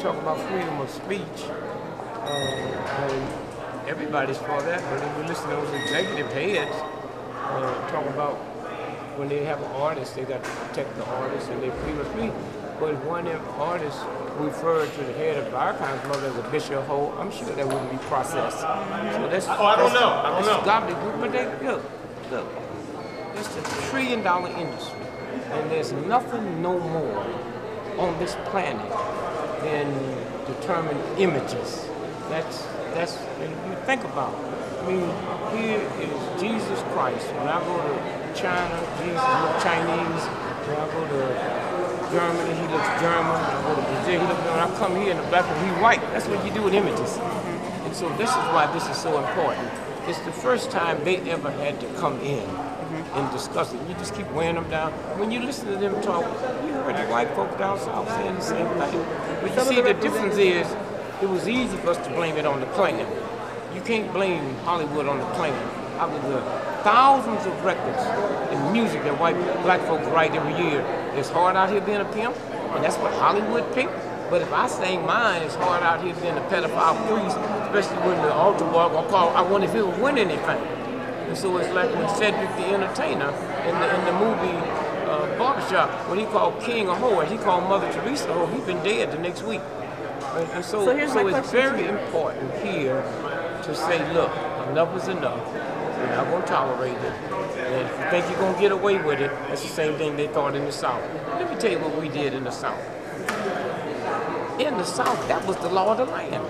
talk about freedom of speech, and everybody's for that, but if you listen to those executive heads talk about when they have an artist, they got to protect the artist and they freedom of speech. But if one of them artists referred to the head of the archives mother as a bishop hole, I'm sure that wouldn't be processed. So that's I don't know. gobbledygook. But they, look, it's a $1 trillion industry, and there's nothing no more on this planet than determined images. That's and you think about it. I mean, here is Jesus Christ. When I go to China, Jesus looks Chinese. When I go to Germany, he looks German. When I go to Brazil, he looks. When I come here in the black and he's white. That's what you do with images. And so this is why this is so important. It's the first time they ever had to come in and discuss it. You just keep wearing them down. When you listen to them talk, you heard the white folks down south saying the same thing. But you see, the difference is, it was easy for us to blame it on the Klan. You can't blame Hollywood on the Klan. I was thousands of records and music that black folks write every year. It's hard out here being a pimp, and that's what Hollywood picked. But if I sang mine, it's hard out here being a pedophile priest, especially when the altar boy gonna call, I wonder if he'll win anything. And so it's like when Cedric the Entertainer in the movie Barbershop, when he called King a whore, he called Mother Teresa a whore, he'd been dead the next week. And so it's very important here to say, look, enough is enough. We're not going to tolerate it. And if you think you're going to get away with it, that's the same thing they thought in the South. Let me tell you what we did in the South. In the South, that was the law of the land.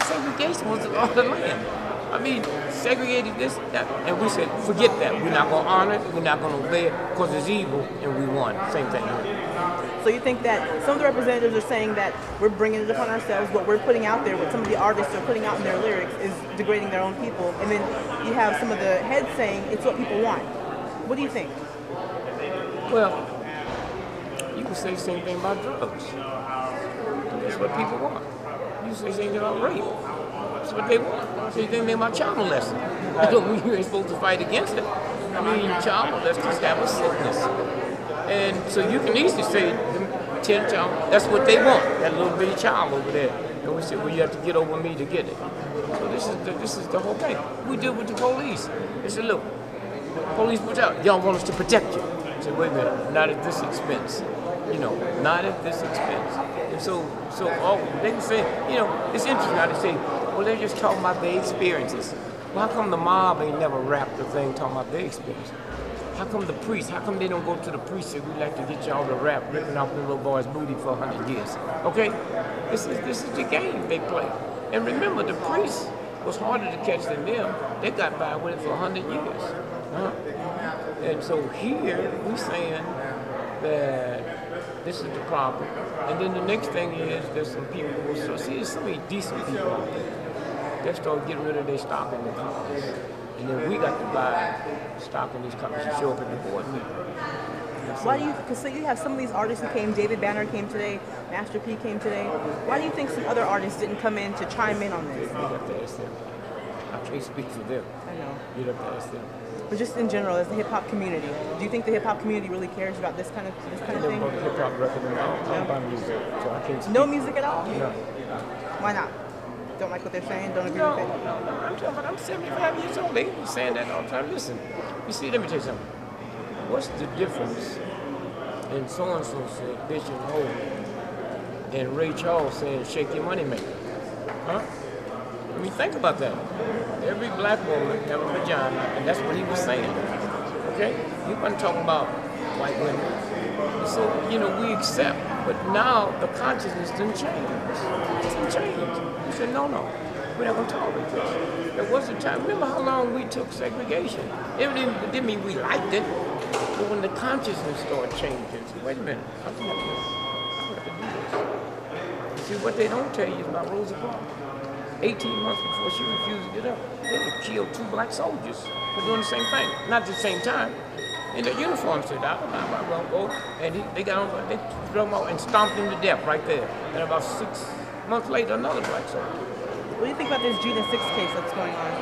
Segregation was the law of the land. I mean, segregated this, that, and we said, forget that. We're not going to honor it, we're not going to obey it, because it's evil, and we won. Same thing. So you think that some of the representatives are saying that we're bringing it upon ourselves, what we're putting out there, what some of the artists are putting out in their lyrics is degrading their own people, and then you have some of the heads saying it's what people want. What do you think? Well, you can say the same thing about drugs. That's what people want. You can say the same thing about rape. That's what they want. Same thing about child molesting. You ain't supposed to fight against it. I mean, child molesters have a sickness. And so you can easily say, 10 child, that's what they want, that little bitty child over there. And we said, well, you have to get over me to get it. So this is the whole thing. We deal with the police. They said, look, police brutality, y'all want us to protect you. I said, wait a minute, not at this expense. You know, not at this expense. And so they can say, you know, it's interesting how they say, well, they're just talking about their experiences. Well, how come the mob ain't never rapped the thing talking about their experience? How come the priests, how come they don't go to the priest and say, we'd like to get y'all to rap, ripping off the little boy's booty for 100 years? Okay? This is the game they play. And remember, the priest was harder to catch than them. They got by with it for 100 years. And so here, we're saying that this is the problem. And then the next thing is, there's some people who will see, there's so many decent people out there that start getting rid of their stock in the cars. And then we got to buy stock in these companies to show up at the board meeting. Why do you, because so you have some of these artists who came, David Banner came today, Master P came today. Why do you think some other artists didn't come in to chime in on this? You'd have to ask them. I can't speak for them. I know. You'd have to ask them. But just in general, as the hip hop community, do you think the hip hop community really cares about this kind of thing? I never bought a hip hop record and I don't buy music, so I can't speak. No music at all? No. Why not? Don't like what they're saying? Don't agree with it? No. I'm 75 years old. They be saying that all the time. Listen, you see, let me tell you something. What's the difference in so-and-so said bitch and hoe and Ray Charles saying shake your money maker? Huh? I mean, think about that. Every black woman have a vagina, and that's what he was saying. Okay? He wasn't talking about white women. So, you know, we accept, but now the consciousness didn't change. It didn't change. We said, no, we're not going to tolerate this. There was a time, remember how long we took segregation? It didn't mean we liked it, but when the consciousness started changing, so wait a minute, I'm going to do this. See, what they don't tell you is about Rosa Parks. 18 months before she refused to get up, they had killed 2 black soldiers for doing the same thing. Not at the same time. In their uniform said, I'm going to go. And they got on, they threw him out and stomped him to death right there. And about 6 months later, another black soldier. What do you think about this Jena 6 case that's going on?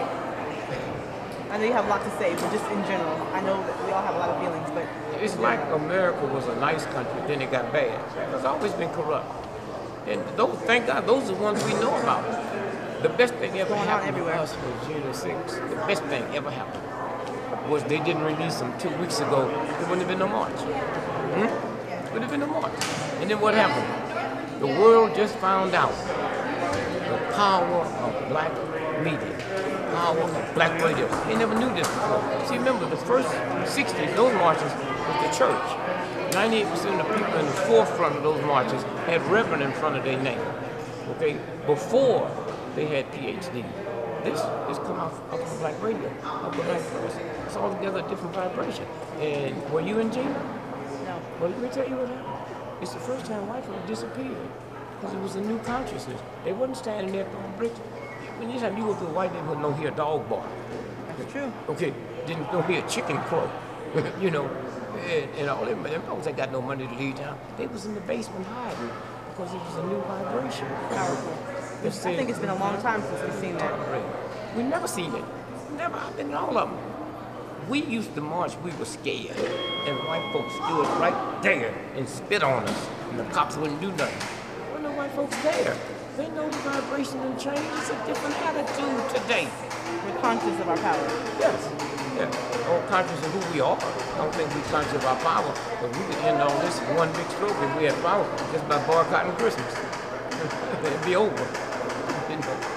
I know you have a lot to say, but just in general, I know that we all have a lot of feelings, but... It's like America was a nice country, then it got bad. It's always been corrupt. And those, thank God, those are the ones we know about. The best thing ever Going on happened to everywhere. us was Jena 6. The best thing ever happened was they didn't release them 2 weeks ago. There wouldn't have been no march. Would have been no march. And then what happened? The world just found out the power of black media, power of black radio. They never knew this before. See, remember, the first 60s, those marches was the church. 98% of the people in the forefront of those marches had Reverend in front of their name. Okay? Before they had PhD. This come off of black radio, of the black press. It's altogether a different vibration. And were you in Jena? No. Well, let me tell you what happened. It's the first time white folk disappeared because it was a new consciousness. They wasn't standing there throwing bricks. When you time you go to a white neighborhood, don't hear a dog bark. That's true. Okay, don't hear a chicken crow. You know, and all them folks that got no money to leave town, they was in the basement hiding because it was a new vibration. Powerful. I think it's been a long time since we've seen that. We never seen it. Never. I've been in all of them. We used to march, we were scared. And white folks stood right there and spit on us. And the cops wouldn't do nothing. Well, no white folks there. They know the vibration and change. It's a different attitude today. We're conscious of our power. Yes. Yeah. All conscious of who we are. I don't think we're conscious of our power. But we could end all this in one big stroke if we had power just by boycotting Christmas. It'd be over. You know?